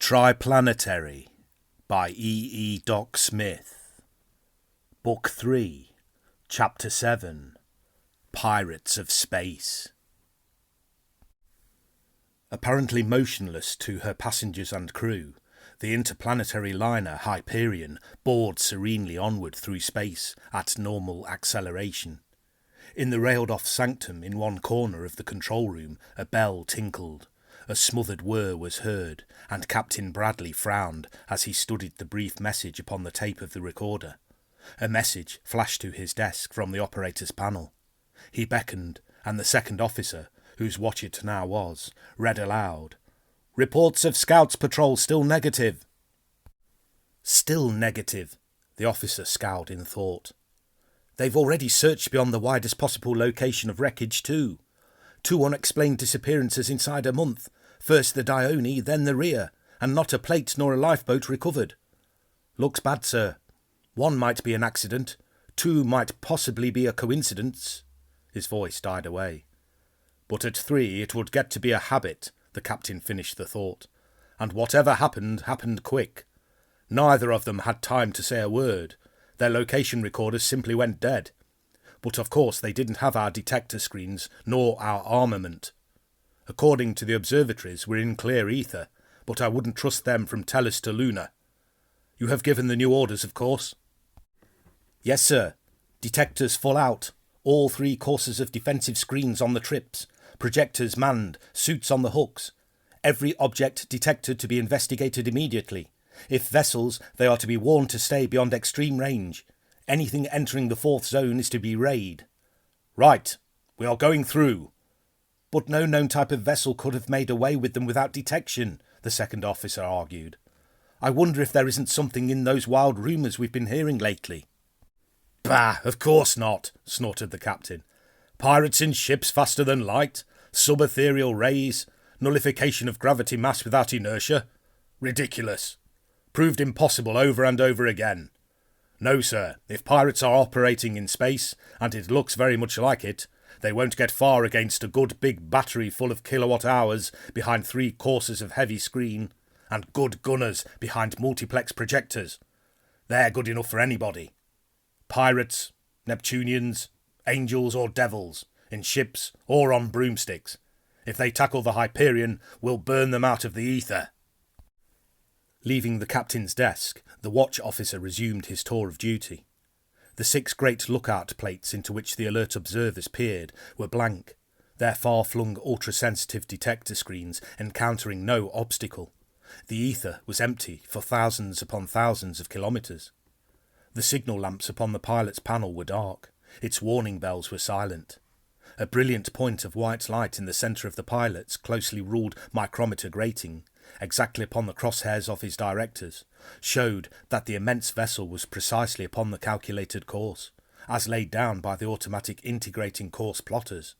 Triplanetary by Doc Smith. Book 3, Chapter 7, Pirates of Space. Apparently motionless to her passengers and crew, the interplanetary liner Hyperion bored serenely onward through space at normal acceleration. In the railed-off sanctum in one corner of the control room, a bell tinkled. A smothered whir was heard, and Captain Bradley frowned as he studied the brief message upon the tape of the recorder. A message flashed to his desk from the operator's panel. He beckoned, and the second officer, whose watch it now was, read aloud, "Reports of Scouts Patrol still negative." "Still negative," the officer scowled in thought. "They've already searched beyond the widest possible location of wreckage too. 2 unexplained disappearances inside a month. First the Dione, then the Rhea, and not a plate nor a lifeboat recovered. Looks bad, sir. 1 might be an accident. 2 might possibly be a coincidence." His voice died away. "But at 3 it would get to be a habit," the captain finished the thought. "And whatever happened, happened quick. Neither of them had time to say a word. Their location recorders simply went dead. But of course they didn't have our detector screens, nor our armament. According to the observatories, we're in clear ether, but I wouldn't trust them from Tellus to Luna. You have given the new orders, of course?" "Yes, sir. Detectors full out. All 3 courses of defensive screens on the trips. Projectors manned, suits on the hooks. Every object detected to be investigated immediately. If vessels, they are to be warned to stay beyond extreme range. Anything entering the 4th zone is to be rayed." "Right. We are going through." "But no known type of vessel could have made away with them without detection," the second officer argued. "I wonder if there isn't something in those wild rumours we've been hearing lately." "Bah, of course not," snorted the captain. "Pirates in ships faster than light, subethereal rays, nullification of gravity mass without inertia. Ridiculous. Proved impossible over and over again. No, sir, if pirates are operating in space, and it looks very much like it, they won't get far against a good big battery full of kilowatt-hours behind 3 courses of heavy screen, and good gunners behind multiplex projectors. They're good enough for anybody. Pirates, Neptunians, angels or devils, in ships or on broomsticks. If they tackle the Hyperion, we'll burn them out of the ether." Leaving the captain's desk, the watch officer resumed his tour of duty. The 6 great lookout plates into which the alert observers peered were blank, their far-flung ultra-sensitive detector screens encountering no obstacle. The ether was empty for thousands upon thousands of kilometres. The signal lamps upon the pilot's panel were dark, its warning bells were silent. A brilliant point of white light in the centre of the pilot's closely ruled micrometer grating, exactly upon the crosshairs of his directors, showed that the immense vessel was precisely upon the calculated course, as laid down by the automatic integrating course plotters.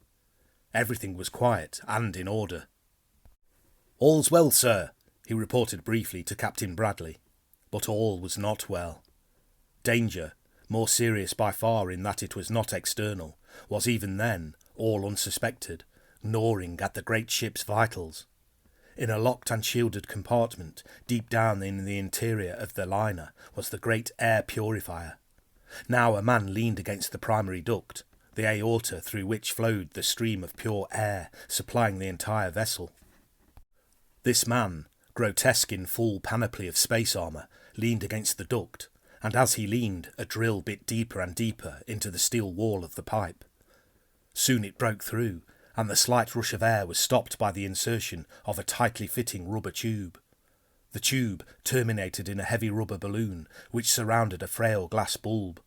Everything was quiet and in order. "All's well, sir," he reported briefly to Captain Bradley. But all was not well. Danger, more serious by far in that it was not external, was even then, all unsuspected, gnawing at the great ship's vitals. In a locked and shielded compartment, deep down in the interior of the liner, was the great air purifier. Now a man leaned against the primary duct, the aorta through which flowed the stream of pure air, supplying the entire vessel. This man, grotesque in full panoply of space armour, leaned against the duct, and as he leaned, a drill bit deeper and deeper into the steel wall of the pipe. Soon it broke through, and the slight rush of air was stopped by the insertion of a tightly fitting rubber tube. The tube terminated in a heavy rubber balloon, which surrounded a frail glass bulb.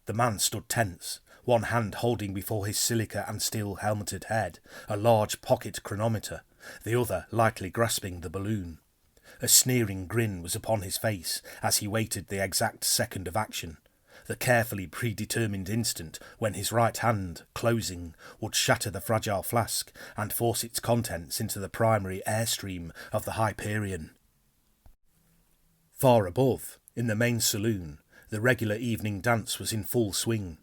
The man stood tense, one hand holding before his silica and steel helmeted head a large pocket chronometer, the other lightly grasping the balloon. A sneering grin was upon his face as he waited the exact second of action, the carefully predetermined instant when his right hand, closing, would shatter the fragile flask and force its contents into the primary airstream of the Hyperion. Far above, in the main saloon, the regular evening dance was in full swing.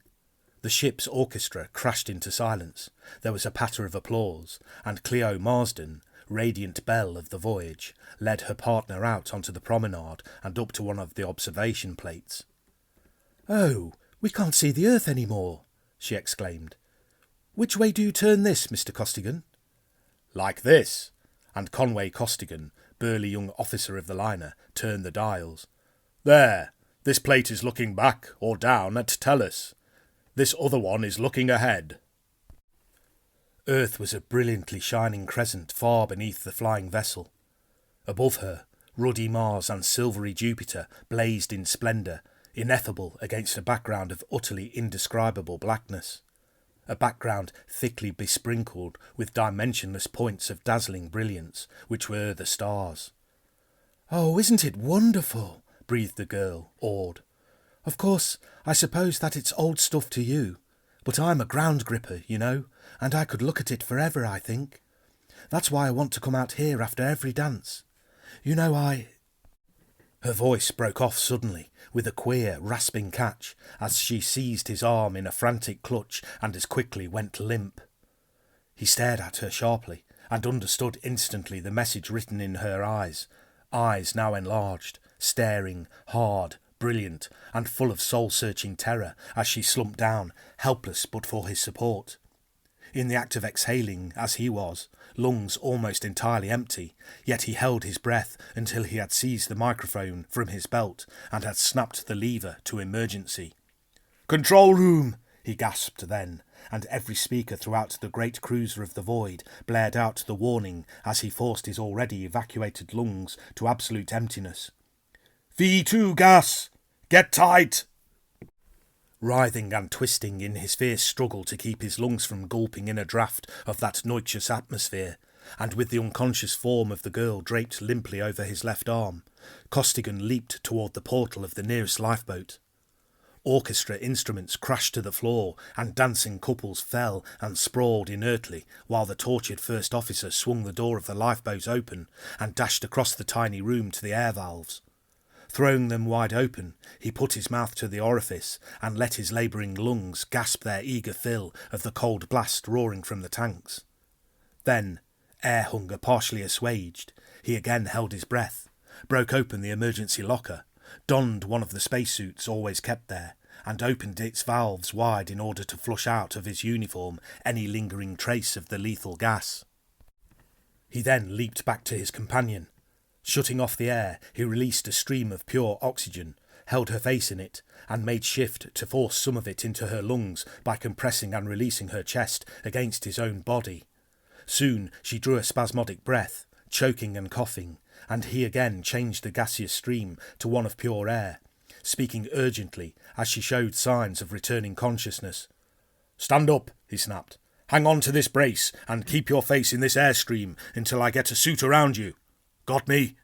The ship's orchestra crashed into silence. There was a patter of applause, and Clio Marsden, radiant belle of the voyage, led her partner out onto the promenade and up to one of the observation plates. "Oh, we can't see the Earth any more," she exclaimed. "Which way do you turn this, Mr. Costigan?" "Like this," and Conway Costigan, burly young officer of the liner, turned the dials. "There, this plate is looking back or down at Tellus. This other one is looking ahead." Earth was a brilliantly shining crescent far beneath the flying vessel. Above her, ruddy Mars and silvery Jupiter blazed in splendour, ineffable against a background of utterly indescribable blackness. A background thickly besprinkled with dimensionless points of dazzling brilliance, which were the stars. "Oh, isn't it wonderful?" breathed the girl, awed. "Of course, I suppose that it's old stuff to you, but I'm a ground gripper, you know, and I could look at it forever, I think. That's why I want to come out here after every dance. You know, Her voice broke off suddenly, with a queer, rasping catch, as she seized his arm in a frantic clutch and as quickly went limp. He stared at her sharply, and understood instantly the message written in her eyes now enlarged, staring, hard, brilliant, and full of soul-searching terror as she slumped down, helpless but for his support. In the act of exhaling, as he was, lungs almost entirely empty, yet he held his breath until he had seized the microphone from his belt and had snapped the lever to emergency. "Control room!" he gasped then, and every speaker throughout the great cruiser of the void blared out the warning as he forced his already evacuated lungs to absolute emptiness. "V2 gas! Get tight!" Writhing and twisting in his fierce struggle to keep his lungs from gulping in a draught of that noxious atmosphere, and with the unconscious form of the girl draped limply over his left arm, Costigan leaped toward the portal of the nearest lifeboat. Orchestra instruments crashed to the floor, and dancing couples fell and sprawled inertly, while the tortured first officer swung the door of the lifeboat open and dashed across the tiny room to the air valves. Throwing them wide open, he put his mouth to the orifice and let his labouring lungs gasp their eager fill of the cold blast roaring from the tanks. Then, air hunger partially assuaged, he again held his breath, broke open the emergency locker, donned one of the spacesuits always kept there, and opened its valves wide in order to flush out of his uniform any lingering trace of the lethal gas. He then leaped back to his companion. Shutting off the air, he released a stream of pure oxygen, held her face in it, and made shift to force some of it into her lungs by compressing and releasing her chest against his own body. Soon she drew a spasmodic breath, choking and coughing, and he again changed the gaseous stream to one of pure air, speaking urgently as she showed signs of returning consciousness. "Stand up," he snapped. "Hang on to this brace, and keep your face in this airstream until I get a suit around you. Got me?"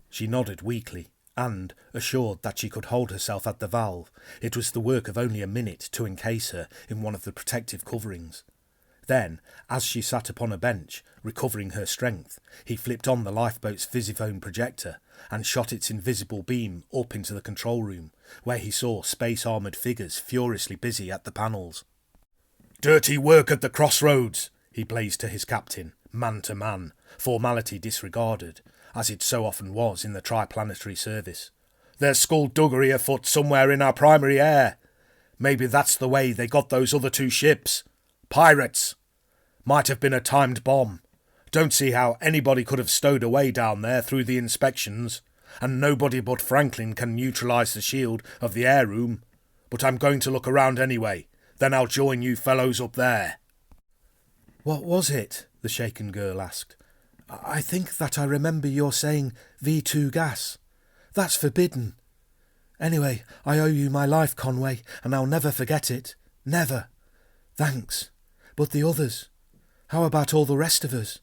She nodded weakly, and, assured that she could hold herself at the valve, it was the work of only a minute to encase her in one of the protective coverings. Then, as she sat upon a bench, recovering her strength, he flipped on the lifeboat's visiphone projector and shot its invisible beam up into the control room, where he saw space-armoured figures furiously busy at the panels. "Dirty work at the crossroads," he blazed to his captain, man to man, formality disregarded, as it so often was in the Triplanetary service. "There's skullduggery afoot somewhere in our primary air. Maybe that's the way they got those other two ships. Pirates! Might have been a timed bomb. Don't see how anybody could have stowed away down there through the inspections, and nobody but Franklin can neutralise the shield of the air room. But I'm going to look around anyway, then I'll join you fellows up there." "What was it?" the shaken girl asked. "I think that I remember your saying V2 gas. That's forbidden. Anyway, I owe you my life, Conway, and I'll never forget it. Never. Thanks. But the others? How about all the rest of us?"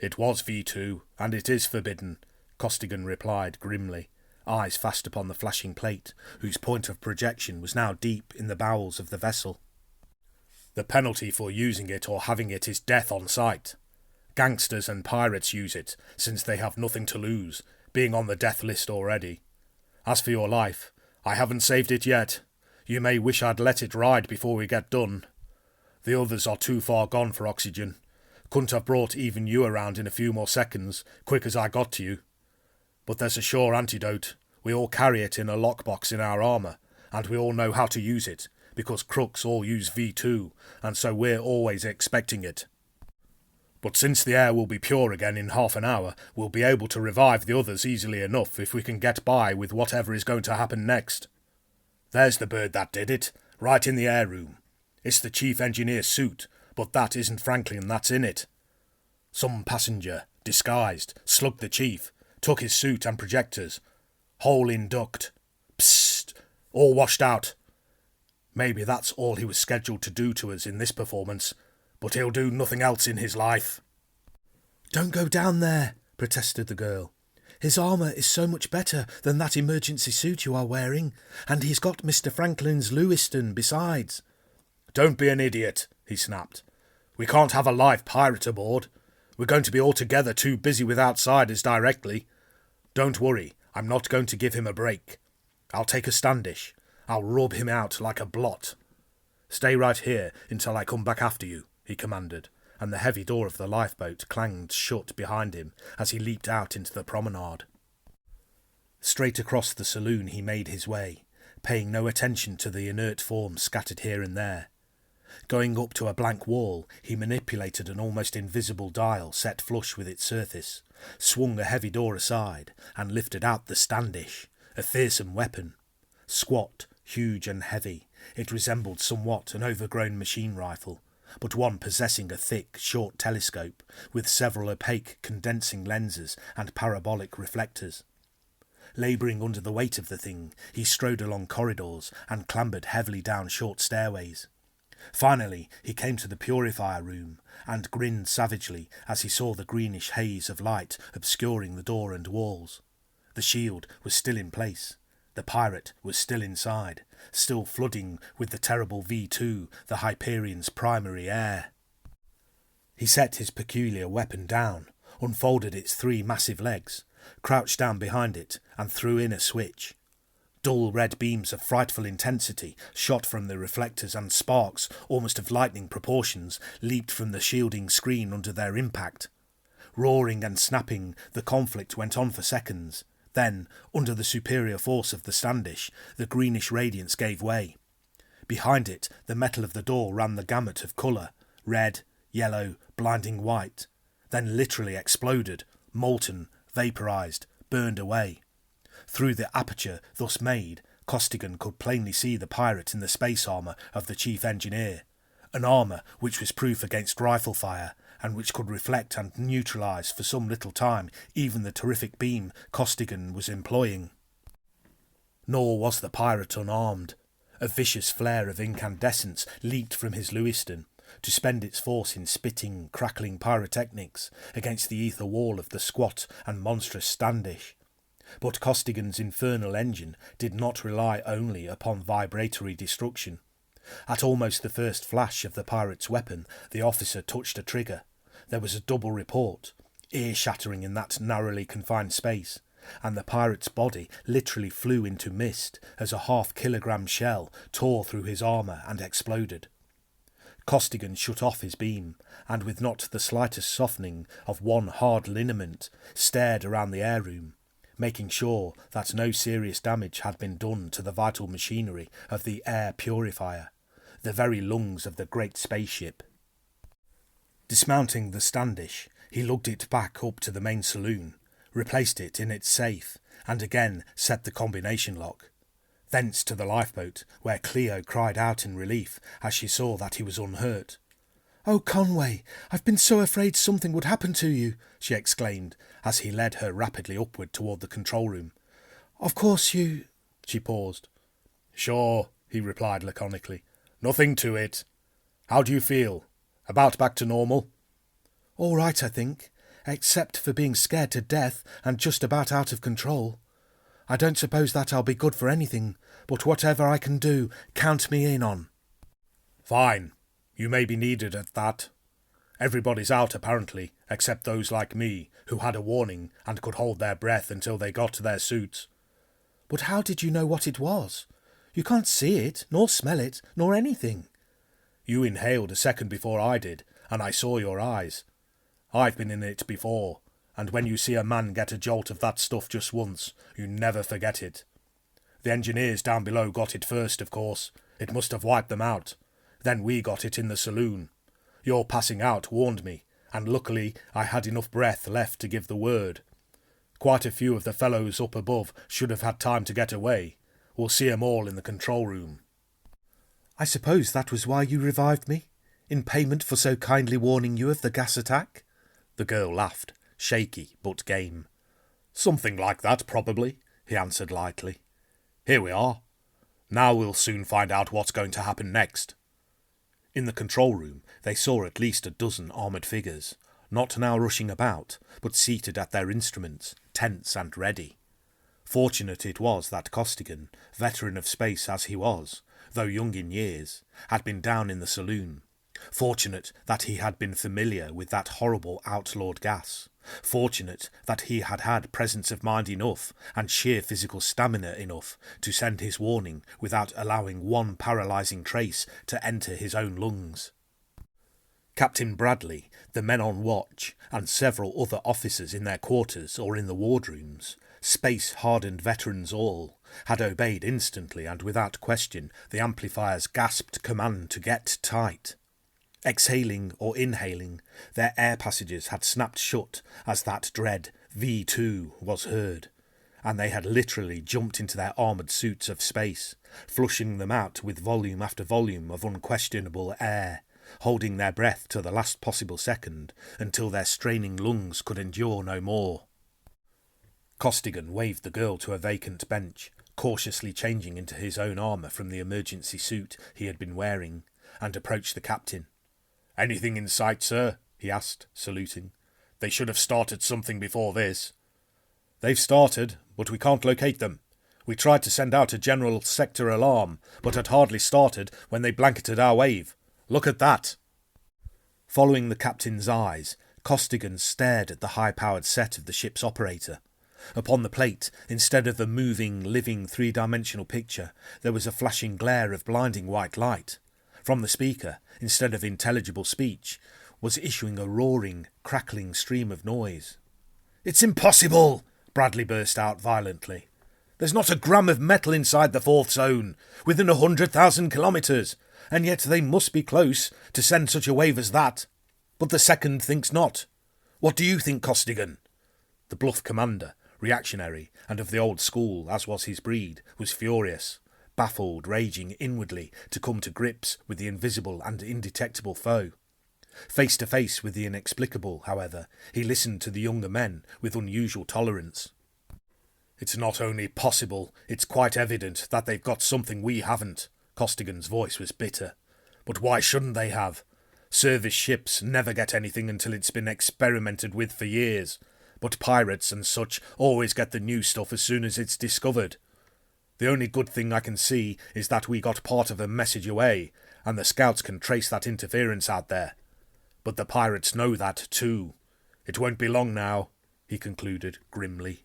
"It was V2, and it is forbidden," Costigan replied grimly, eyes fast upon the flashing plate, whose point of projection was now deep in the bowels of the vessel. "The penalty for using it or having it is death on sight. Gangsters and pirates use it, since they have nothing to lose, being on the death list already. As for your life, I haven't saved it yet. You may wish I'd let it ride before we get done. The others are too far gone for oxygen. Couldn't have brought even you around in a few more seconds, quick as I got to you. But there's a sure antidote. We all carry it in a lockbox in our armour, and we all know how to use it, because crooks all use V2, and so we're always expecting it. But since the air will be pure again in half an hour, we'll be able to revive the others easily enough if we can get by with whatever is going to happen next. There's the bird that did it, right in the air room. It's the chief engineer's suit, but that isn't Franklin that's in it. Some passenger, disguised, slugged the chief, took his suit and projectors. Hole in duct. Psst! All washed out. Maybe that's all he was scheduled to do to us in this performance, but he'll do nothing else in his life. Don't go down there, protested the girl. His armour is so much better than that emergency suit you are wearing, and he's got Mr. Franklin's Lewiston besides. Don't be an idiot, he snapped. We can't have a live pirate aboard. We're going to be altogether too busy with outsiders directly. Don't worry, I'm not going to give him a break. I'll take a Standish. I'll rub him out like a blot. Stay right here until I come back after you, he commanded, and the heavy door of the lifeboat clanged shut behind him as he leaped out into the promenade. Straight across the saloon he made his way, paying no attention to the inert forms scattered here and there. Going up to a blank wall, he manipulated an almost invisible dial set flush with its surface, swung a heavy door aside, and lifted out the Standish, a fearsome weapon. Squat, huge and heavy, it resembled somewhat an overgrown machine rifle, but one possessing a thick, short telescope, with several opaque condensing lenses and parabolic reflectors. Labouring under the weight of the thing, he strode along corridors and clambered heavily down short stairways. Finally, he came to the purifier room, and grinned savagely as he saw the greenish haze of light obscuring the door and walls. The shield was still in place. The pirate was still inside, still flooding with the terrible V2 the Hyperion's primary air. He set his peculiar weapon down, unfolded its 3 massive legs, crouched down behind it, and threw in a switch. Dull red beams of frightful intensity shot from the reflectors, and sparks, almost of lightning proportions, leaped from the shielding screen under their impact. Roaring and snapping, the conflict went on for seconds. Then, under the superior force of the Standish, the greenish radiance gave way. Behind it, the metal of the door ran the gamut of colour, red, yellow, blinding white, then literally exploded, molten, vaporised, burned away. Through the aperture thus made, Costigan could plainly see the pirate in the space armour of the chief engineer, an armour which was proof against rifle fire, and which could reflect and neutralise for some little time even the terrific beam Costigan was employing. Nor was the pirate unarmed. A vicious flare of incandescence leaped from his Lewiston, to spend its force in spitting, crackling pyrotechnics against the ether wall of the squat and monstrous Standish. But Costigan's infernal engine did not rely only upon vibratory destruction. At almost the first flash of the pirate's weapon, the officer touched a trigger. There was a double report, ear-shattering in that narrowly confined space, and the pirate's body literally flew into mist as a half-kilogram shell tore through his armour and exploded. Costigan shut off his beam, and with not the slightest softening of one hard lineament, stared around the air room, making sure that no serious damage had been done to the vital machinery of the air purifier, the very lungs of the great spaceship. Dismounting the Standish, he lugged it back up to the main saloon, replaced it in its safe, and again set the combination lock. Thence to the lifeboat, where Clio cried out in relief as she saw that he was unhurt. "Oh, Conway, I've been so afraid something would happen to you," she exclaimed, as he led her rapidly upward toward the control room. "Of course you—" She paused. "Sure," he replied laconically. "Nothing to it. How do you feel? About back to normal?" "All right, I think, except for being scared to death and just about out of control. I don't suppose that I'll be good for anything, but whatever I can do, count me in on." "Fine. You may be needed at that. Everybody's out apparently, except those like me, who had a warning and could hold their breath until they got to their suits." "But how did you know what it was? You can't see it, nor smell it, nor anything." "You inhaled a second before I did, and I saw your eyes. I've been in it before, and when you see a man get a jolt of that stuff just once, you never forget it. The engineers down below got it first, of course. It must have wiped them out. Then we got it in the saloon. Your passing out warned me, and luckily I had enough breath left to give the word. Quite a few of the fellows up above should have had time to get away. We'll see 'em all in the control room." "I suppose that was why you revived me? In payment for so kindly warning you of the gas attack?" The girl laughed, shaky but game. "Something like that, probably," he answered lightly. "Here we are. Now we'll soon find out what's going to happen next." In the control room they saw at least a dozen armoured figures, not now rushing about, but seated at their instruments, tense and ready. Fortunate it was that Costigan, veteran of space as he was, though young in years, had been down in the saloon. Fortunate that he had been familiar with that horrible outlawed gas. Fortunate that he had had presence of mind enough and sheer physical stamina enough to send his warning without allowing one paralysing trace to enter his own lungs. Captain Bradley, the men on watch, and several other officers in their quarters or in the wardrooms, space-hardened veterans all, had obeyed instantly and without question the amplifier's gasped command to get tight. Exhaling or inhaling, their air passages had snapped shut as that dread V2 was heard, and they had literally jumped into their armoured suits of space, flushing them out with volume after volume of unquestionable air, holding their breath to the last possible second until their straining lungs could endure no more. Costigan waved the girl to a vacant bench, cautiously changing into his own armour from the emergency suit he had been wearing, and approached the captain. "Anything in sight, sir?" he asked, saluting. "They should have started something before this." "They've started, but we can't locate them. We tried to send out a general sector alarm, but had hardly started when they blanketed our wave. Look at that." Following the captain's eyes, Costigan stared at the high-powered set of the ship's operator. Upon the plate, instead of the moving, living three-dimensional picture, there was a flashing glare of blinding white light. From the speaker, instead of intelligible speech, was issuing a roaring, crackling stream of noise. "It's impossible!" Bradley burst out violently. "There's not a gram of metal inside the fourth zone, within 100,000 kilometres, and yet they must be close to send such a wave as that. But the second thinks not. What do you think, Costigan?" The bluff commander, reactionary, and of the old school, as was his breed, was furious, baffled, raging inwardly to come to grips with the invisible and indetectable foe. Face to face with the inexplicable, however, he listened to the younger men with unusual tolerance. "It's not only possible, it's quite evident that they've got something we haven't." Costigan's voice was bitter. "But why shouldn't they have? Service ships never get anything until it's been experimented with for years, but pirates and such always get the new stuff as soon as it's discovered. The only good thing I can see is that we got part of a message away, and the scouts can trace that interference out there. But the pirates know that too. It won't be long now," he concluded grimly.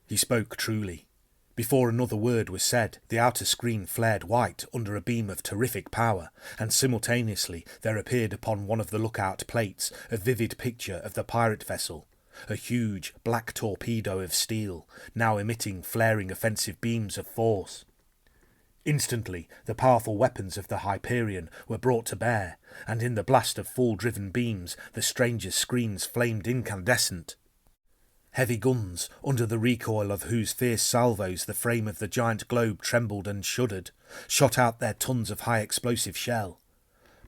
He spoke truly. Before another word was said, the outer screen flared white under a beam of terrific power, and simultaneously there appeared upon one of the lookout plates a vivid picture of the pirate vessel, a huge black torpedo of steel, now emitting flaring offensive beams of force. Instantly the powerful weapons of the Hyperion were brought to bear, and in the blast of full-driven beams the stranger's screens flamed incandescent. Heavy guns, under the recoil of whose fierce salvos the frame of the giant globe trembled and shuddered, shot out their tons of high-explosive shell.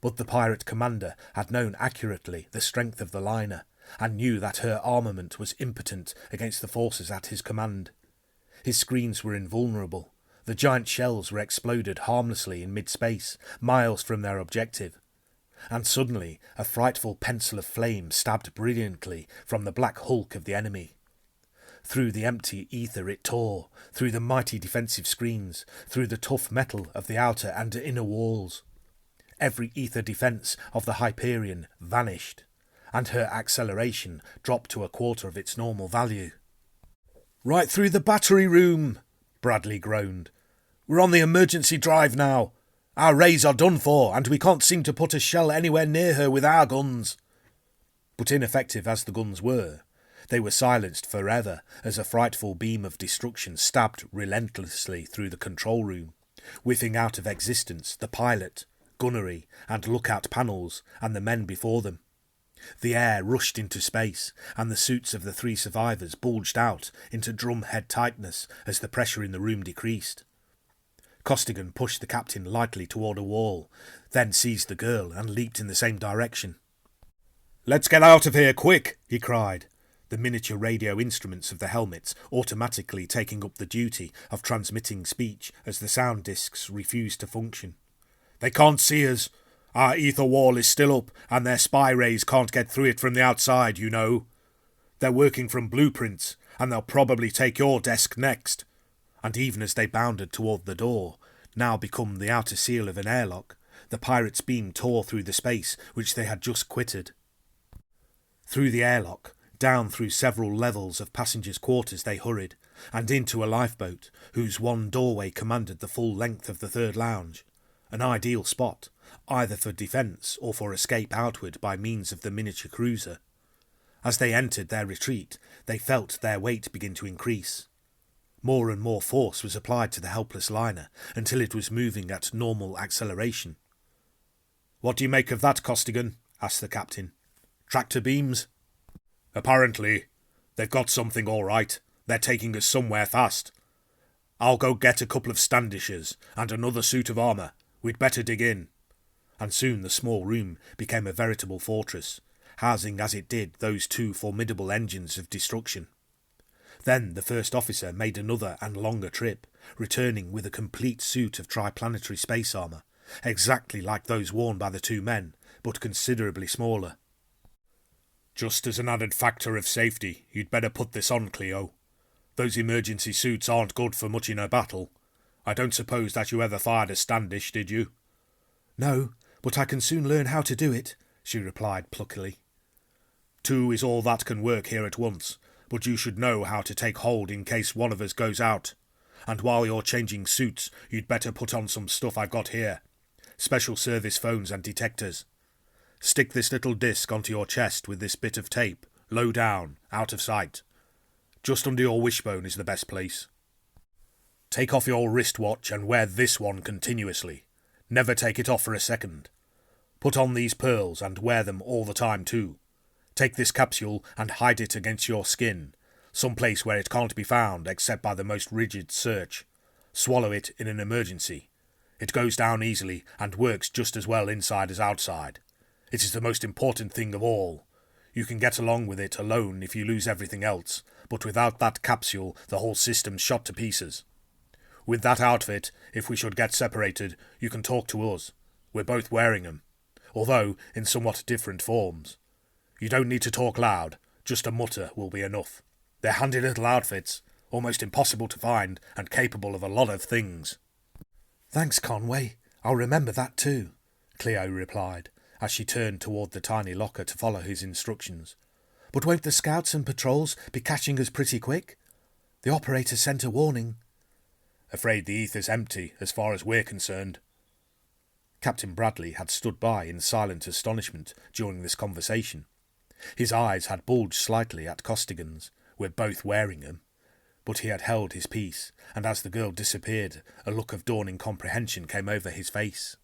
But the pirate commander had known accurately the strength of the liner, and knew that her armament was impotent against the forces at his command. His screens were invulnerable. The giant shells were exploded harmlessly in mid-space, miles from their objective. And suddenly a frightful pencil of flame stabbed brilliantly from the black hulk of the enemy. Through the empty ether it tore, through the mighty defensive screens, through the tough metal of the outer and inner walls. Every ether defence of the Hyperion vanished, and her acceleration dropped to a quarter of its normal value. "Right through the battery room," Bradley groaned. "We're on the emergency drive now. Our rays are done for, and we can't seem to put a shell anywhere near her with our guns." But ineffective as the guns were, they were silenced forever as a frightful beam of destruction stabbed relentlessly through the control room, whiffing out of existence the pilot, gunnery, and lookout panels and the men before them. The air rushed into space, and the suits of the 3 survivors bulged out into drumhead tightness as the pressure in the room decreased. Costigan pushed the captain lightly toward a wall, then seized the girl and leaped in the same direction. "Let's get out of here, quick!" he cried, the miniature radio instruments of the helmets automatically taking up the duty of transmitting speech as the sound discs refused to function. "They can't see us. Our ether wall is still up, and their spy rays can't get through it from the outside, you know. They're working from blueprints, and they'll probably take your desk next." And even as they bounded toward the door, now become the outer seal of an airlock, the pirate's beam tore through the space which they had just quitted. Through the airlock, down through several levels of passengers' quarters they hurried, and into a lifeboat, whose one doorway commanded the full length of the third lounge, an ideal spot, either for defence or for escape outward by means of the miniature cruiser. As they entered their retreat, they felt their weight begin to increase. More and more force was applied to the helpless liner until it was moving at normal acceleration. "What do you make of that, Costigan?" asked the captain. "Tractor beams?" "Apparently. They've got something all right. They're taking us somewhere fast. I'll go get a couple of Standishes and another suit of armour. We'd better dig in." And soon the small room became a veritable fortress, housing as it did those 2 formidable engines of destruction. Then the first officer made another and longer trip, returning with a complete suit of Triplanetary space armour, exactly like those worn by the 2 men, but considerably smaller. "Just as an added factor of safety, you'd better put this on, Clio. Those emergency suits aren't good for much in a battle. I don't suppose that you ever fired a Standish, did you?" "No, but I can soon learn how to do it," she replied pluckily. 2 is all that can work here at once, but you should know how to take hold in case one of us goes out. And while you're changing suits, you'd better put on some stuff I've got here. Special service phones and detectors. Stick this little disc onto your chest with this bit of tape, low down, out of sight. Just under your wishbone is the best place. Take off your wristwatch and wear this one continuously. Never take it off for a second. Put on these pearls and wear them all the time too. Take this capsule and hide it against your skin, some place where it can't be found except by the most rigid search. Swallow it in an emergency. It goes down easily and works just as well inside as outside. It is the most important thing of all. You can get along with it alone if you lose everything else, but without that capsule the whole system's shot to pieces. With that outfit, if we should get separated, you can talk to us. We're both wearing them, although in somewhat different forms. You don't need to talk loud, just a mutter will be enough. They're handy little outfits, almost impossible to find, and capable of a lot of things." "Thanks, Conway. I'll remember that too," Clio replied, as she turned toward the tiny locker to follow his instructions. "But won't the scouts and patrols be catching us pretty quick? The operator sent a warning." "Afraid the ether's empty, as far as we're concerned." Captain Bradley had stood by in silent astonishment during this conversation. His eyes had bulged slightly at Costigan's. We're both wearing them. But he had held his peace, and as the girl disappeared, a look of dawning comprehension came over his face.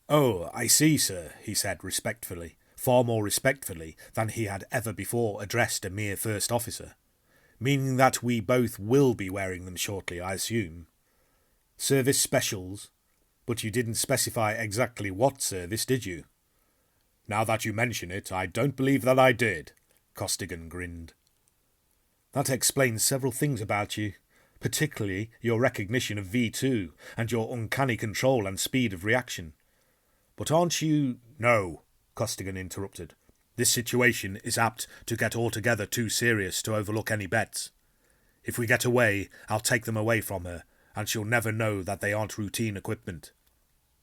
"Oh, I see, sir," he said respectfully, far more respectfully than he had ever before addressed a mere first officer. "Meaning that we both will be wearing them shortly, I assume. Service specials? But you didn't specify exactly what service, did you?" "Now that you mention it, I don't believe that I did," Costigan grinned. "That explains several things about you, particularly your recognition of V2 and your uncanny control and speed of reaction. But aren't you—" "No," Costigan interrupted. "This situation is apt to get altogether too serious to overlook any bets. If we get away, I'll take them away from her, and she'll never know that they aren't routine equipment.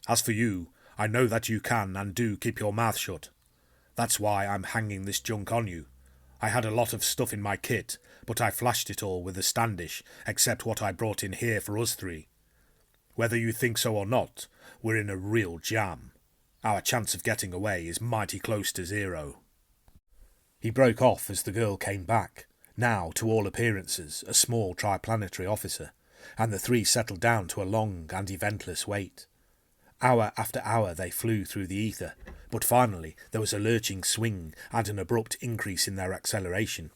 As for you, I know that you can and do keep your mouth shut. That's why I'm hanging this junk on you. I had a lot of stuff in my kit, but I flashed it all with a Standish, except what I brought in here for us 3. Whether you think so or not, we're in a real jam. Our chance of getting away is mighty close to 0. He broke off as the girl came back, now, to all appearances, a small Triplanetary officer, and the three settled down to a long and eventless wait. Hour after hour they flew through the ether, but finally there was a lurching swing and an abrupt increase in their acceleration.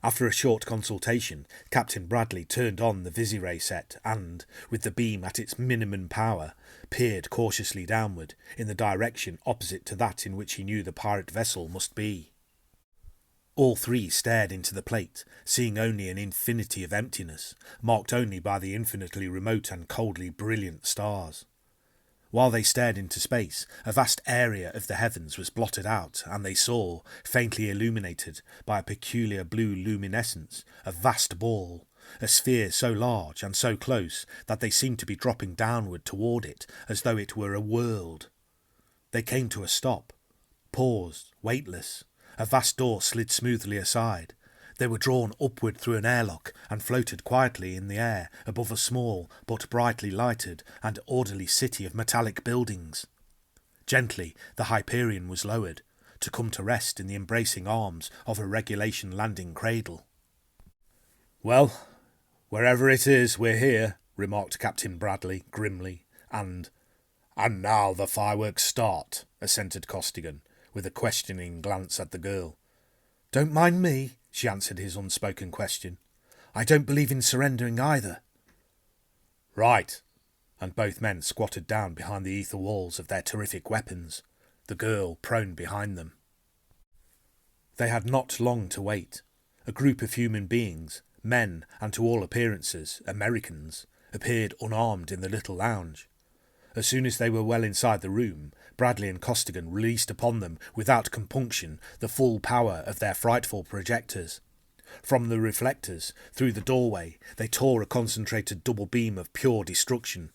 After a short consultation, Captain Bradley turned on the visiray set and, with the beam at its minimum power, peered cautiously downward, in the direction opposite to that in which he knew the pirate vessel must be. All three stared into the plate, seeing only an infinity of emptiness, marked only by the infinitely remote and coldly brilliant stars. While they stared into space, a vast area of the heavens was blotted out, and they saw, faintly illuminated by a peculiar blue luminescence, a vast ball, a sphere so large and so close that they seemed to be dropping downward toward it as though it were a world. They came to a stop, paused, weightless. A vast door slid smoothly aside. They were drawn upward through an airlock and floated quietly in the air above a small but brightly lighted and orderly city of metallic buildings. Gently the Hyperion was lowered, to come to rest in the embracing arms of a regulation landing cradle. "Well, wherever it is, we're here," remarked Captain Bradley grimly, and now the fireworks start," assented Costigan, with a questioning glance at the girl. "Don't mind me," she answered his unspoken question. "I don't believe in surrendering either." "Right," and both men squatted down behind the ether walls of their terrific weapons, the girl prone behind them. They had not long to wait. A group of human beings, men and to all appearances Americans, appeared unarmed in the little lounge. As soon as they were well inside the room, Bradley and Costigan released upon them without compunction the full power of their frightful projectors. From the reflectors, through the doorway, they tore a concentrated double beam of pure destruction.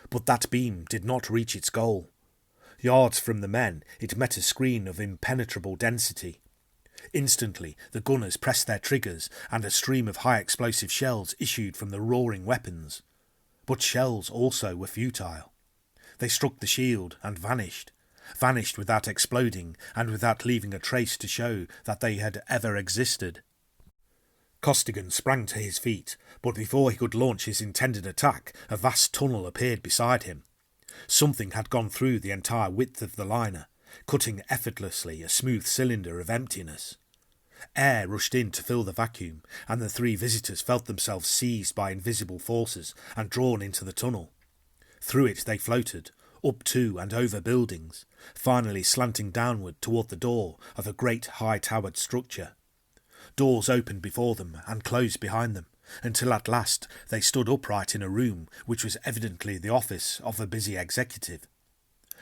But that beam did not reach its goal. Yards from the men, it met a screen of impenetrable density. Instantly, the gunners pressed their triggers, and a stream of high-explosive shells issued from the roaring weapons. But shells also were futile. They struck the shield and vanished without exploding and without leaving a trace to show that they had ever existed. Costigan sprang to his feet, but before he could launch his intended attack, a vast tunnel appeared beside him. Something had gone through the entire width of the liner, cutting effortlessly a smooth cylinder of emptiness. Air rushed in to fill the vacuum, and the three visitors felt themselves seized by invisible forces and drawn into the tunnel. Through it they floated, up to and over buildings, finally slanting downward toward the door of a great high-towered structure. Doors opened before them and closed behind them, until at last they stood upright in a room which was evidently the office of a busy executive.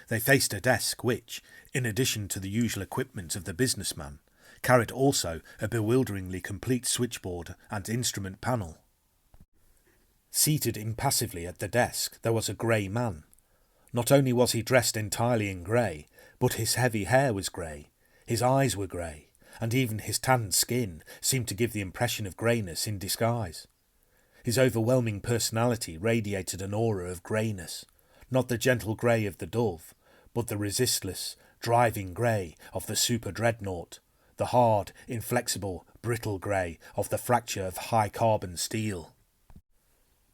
They faced a desk which, in addition to the usual equipment of the businessman, carried also a bewilderingly complete switchboard and instrument panel. Seated impassively at the desk there was a grey man. Not only was he dressed entirely in grey, but his heavy hair was grey, his eyes were grey, and even his tanned skin seemed to give the impression of greyness in disguise. His overwhelming personality radiated an aura of greyness, not the gentle grey of the dove, but the resistless, driving grey of the super-dreadnought, the hard, inflexible, brittle grey of the fracture of high-carbon steel.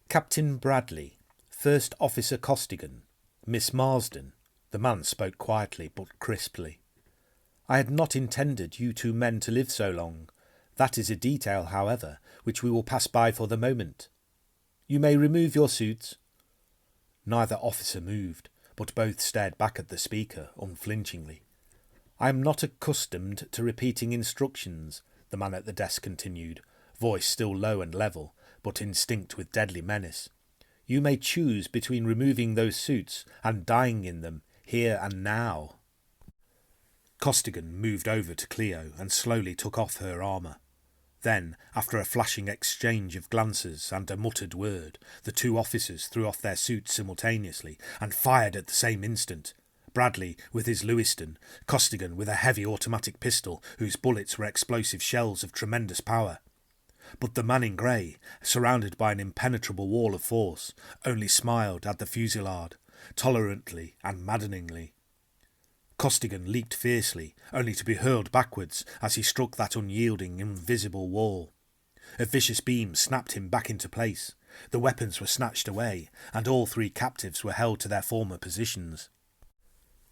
"Captain Bradley, First Officer Costigan, Miss Marsden," the man spoke quietly but crisply. "I had not intended you two men to live so long. That is a detail, however, which we will pass by for the moment. You may remove your suits." Neither officer moved, but both stared back at the speaker unflinchingly. "I am not accustomed to repeating instructions," the man at the desk continued, voice still low and level, but instinct with deadly menace. "You may choose between removing those suits and dying in them, here and now." Costigan moved over to Clio and slowly took off her armour. Then, after a flashing exchange of glances and a muttered word, the two officers threw off their suits simultaneously and fired at the same instant. Bradley with his Lewiston, Costigan with a heavy automatic pistol whose bullets were explosive shells of tremendous power. But the man in grey, surrounded by an impenetrable wall of force, only smiled at the fusillade, tolerantly and maddeningly. Costigan leaped fiercely, only to be hurled backwards as he struck that unyielding, invisible wall. A vicious beam snapped him back into place. The weapons were snatched away, and all three captives were held to their former positions.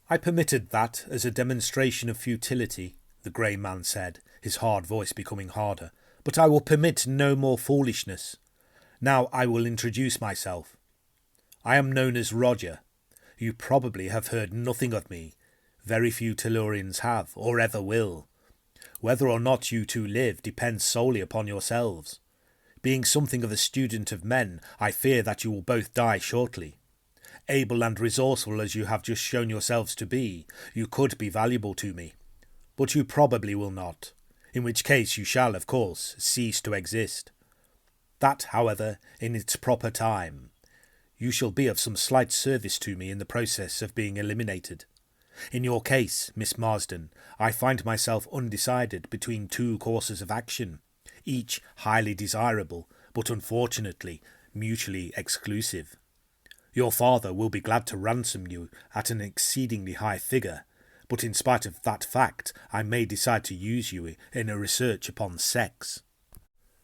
"I permitted that as a demonstration of futility," the grey man said, his hard voice becoming harder, "but I will permit no more foolishness. Now I will introduce myself. I am known as Roger. You probably have heard nothing of me. Very few Tellurians have, or ever will. Whether or not you two live depends solely upon yourselves. Being something of a student of men, I fear that you will both die shortly. Able and resourceful as you have just shown yourselves to be, you could be valuable to me. But you probably will not, in which case you shall, of course, cease to exist. That, however, in its proper time. You shall be of some slight service to me in the process of being eliminated. In your case, Miss Marsden, I find myself undecided between two courses of action, each highly desirable, but unfortunately mutually exclusive. Your father will be glad to ransom you at an exceedingly high figure, but in spite of that fact, I may decide to use you in a research upon sex."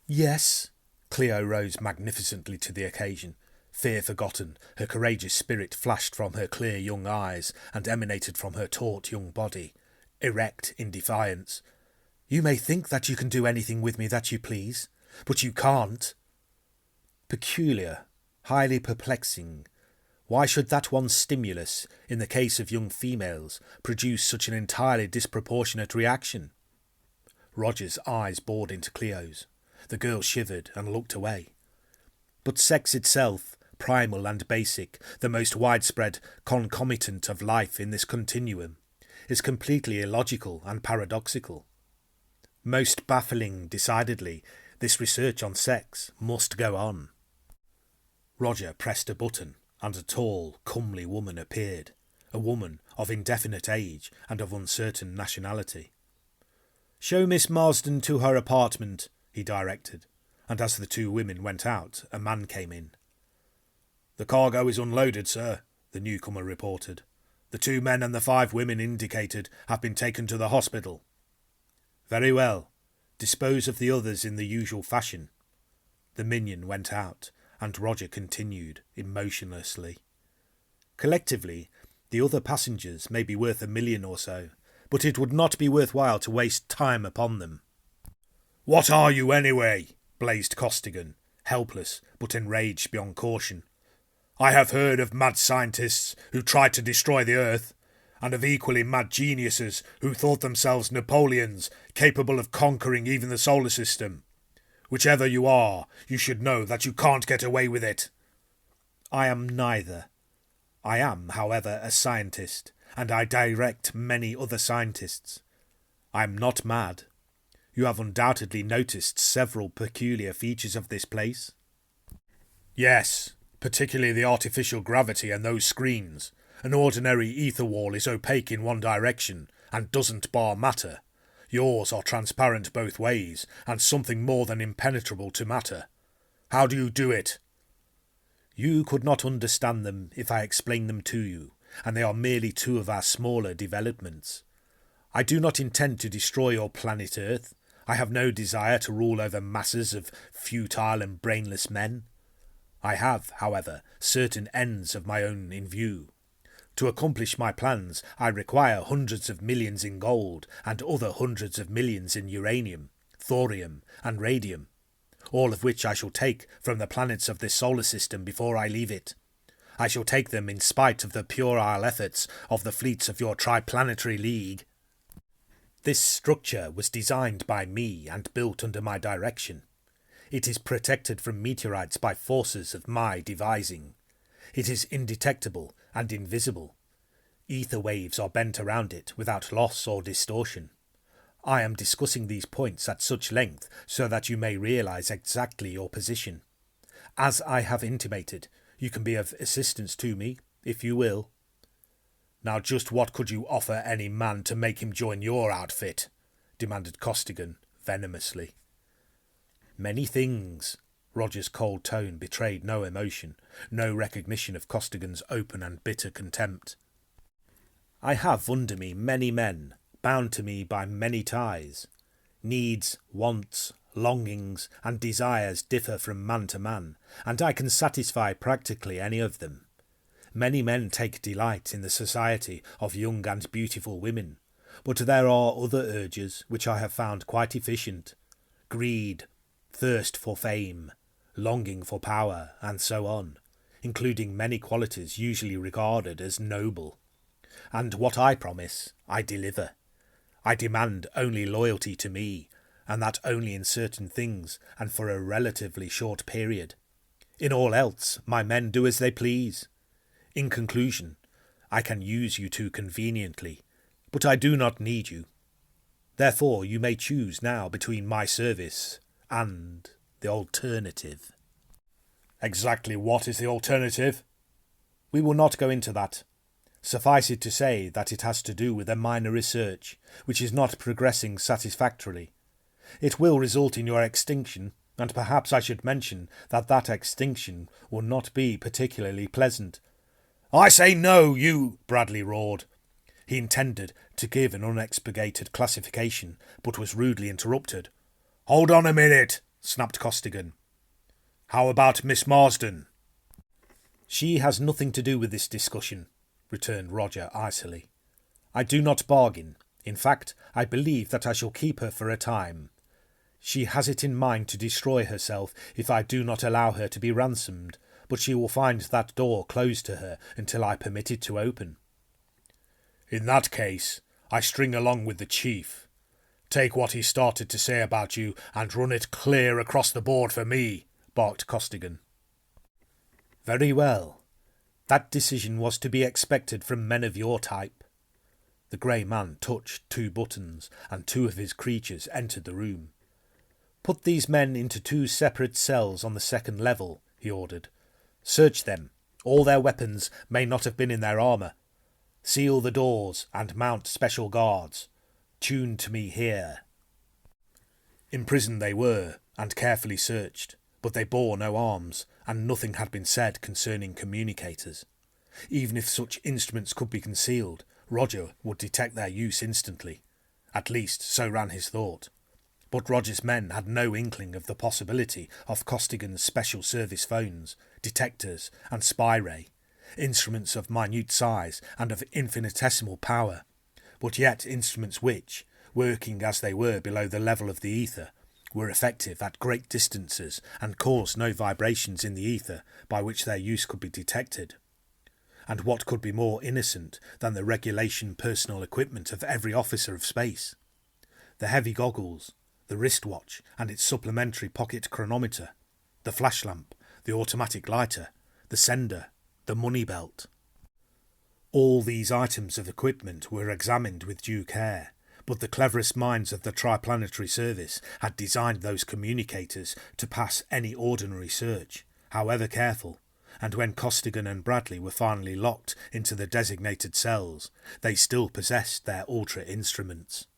"Yes." Clio rose magnificently to the occasion. Fear forgotten, her courageous spirit flashed from her clear young eyes and emanated from her taut young body, erect in defiance. "You may think that you can do anything with me that you please, but you can't." Peculiar, highly perplexing. Why should that one stimulus, in the case of young females, produce such an entirely disproportionate reaction? Roger's eyes bored into Clio's. The girl shivered and looked away. But sex itself, primal and basic, the most widespread concomitant of life in this continuum, is completely illogical and paradoxical. Most baffling, decidedly, this research on sex must go on. Roger pressed a button, and a tall, comely woman appeared, a woman of indefinite age and of uncertain nationality. "Show Miss Marsden to her apartment," he directed, and as the two women went out, a man came in. "The cargo is unloaded, sir," the newcomer reported. "The 2 men and the 5 women indicated have been taken to the hospital." "Very well. Dispose of the others in the usual fashion." The minion went out, and Roger continued, emotionlessly. "Collectively, the other passengers may be worth $1 million or so, but it would not be worthwhile to waste time upon them." "What are you, anyway?" blazed Costigan, helpless but enraged beyond caution. "I have heard of mad scientists who tried to destroy the Earth, and of equally mad geniuses who thought themselves Napoleons, capable of conquering even the solar system. Whichever you are, you should know that you can't get away with it." "I am neither. I am, however, a scientist, and I direct many other scientists. I am not mad. You have undoubtedly noticed several peculiar features of this place?" "Yes, particularly the artificial gravity and those screens. An ordinary ether wall is opaque in one direction and doesn't bar matter. Yours are transparent both ways, and something more than impenetrable to matter. How do you do it?" "You could not understand them if I explained them to you, and they are merely 2 of our smaller developments. I do not intend to destroy your planet Earth. I have no desire to rule over masses of futile and brainless men. I have, however, certain ends of my own in view. To accomplish my plans, I require hundreds of millions in gold and other hundreds of millions in uranium, thorium, and radium, all of which I shall take from the planets of this solar system before I leave it. I shall take them in spite of the puerile efforts of the fleets of your Triplanetary League. This structure was designed by me and built under my direction. It is protected from meteorites by forces of my devising. It is indetectable and invisible. Ether waves are bent around it without loss or distortion. I am discussing these points at such length so that you may realize exactly your position. As I have intimated, you can be of assistance to me, if you will." "Now just what could you offer any man to make him join your outfit?" demanded Costigan, venomously. "Many things." Roger's cold tone betrayed no emotion, no recognition of Costigan's open and bitter contempt. I have under me many men, bound to me by many ties. Needs, wants, longings, and desires differ from man to man, and I can satisfy practically any of them. Many men take delight in the society of young and beautiful women, but there are other urges which I have found quite efficient. Greed, thirst for fame, longing for power, and so on, including many qualities usually regarded as noble. And what I promise, I deliver. I demand only loyalty to me, and that only in certain things and for a relatively short period. In all else, my men do as they please. In conclusion, I can use you two conveniently, but I do not need you. Therefore, you may choose now between my service and the alternative. Exactly what is the alternative? We will not go into that. Suffice it to say that it has to do with a minor research, which is not progressing satisfactorily. It will result in your extinction, and perhaps I should mention that that extinction will not be particularly pleasant. I say no, you! Bradley roared. He intended to give an unexpurgated classification, but was rudely interrupted. Hold on a minute, snapped Costigan. How about Miss Marsden? She has nothing to do with this discussion, returned Roger icily. I do not bargain. In fact, I believe that I shall keep her for a time. She has it in mind to destroy herself if I do not allow her to be ransomed, but she will find that door closed to her until I permit it to open. In that case, I string along with the chief. Take what he started to say about you and run it clear across the board for me, barked Costigan. Very well. That decision was to be expected from men of your type. The grey man touched 2 buttons, and 2 of his creatures entered the room. Put these men into 2 separate cells on the 2nd level, he ordered. Search them. All their weapons may not have been in their armour. Seal the doors and mount special guards. Tuned to me here. Imprisoned they were, and carefully searched, but they bore no arms, and nothing had been said concerning communicators. Even if such instruments could be concealed, Roger would detect their use instantly. At least, so ran his thought. But Roger's men had no inkling of the possibility of Costigan's special service phones, detectors, and spy ray, instruments of minute size and of infinitesimal power, but yet instruments which, working as they were below the level of the ether, were effective at great distances and caused no vibrations in the ether by which their use could be detected. And what could be more innocent than the regulation personal equipment of every officer of space? The heavy goggles, the wristwatch and its supplementary pocket chronometer, the flash lamp, the automatic lighter, the sender, the money belt. All these items of equipment were examined with due care, but the cleverest minds of the Triplanetary service had designed those communicators to pass any ordinary search, however careful, and when Costigan and Bradley were finally locked into the designated cells, they still possessed their ultra-instruments.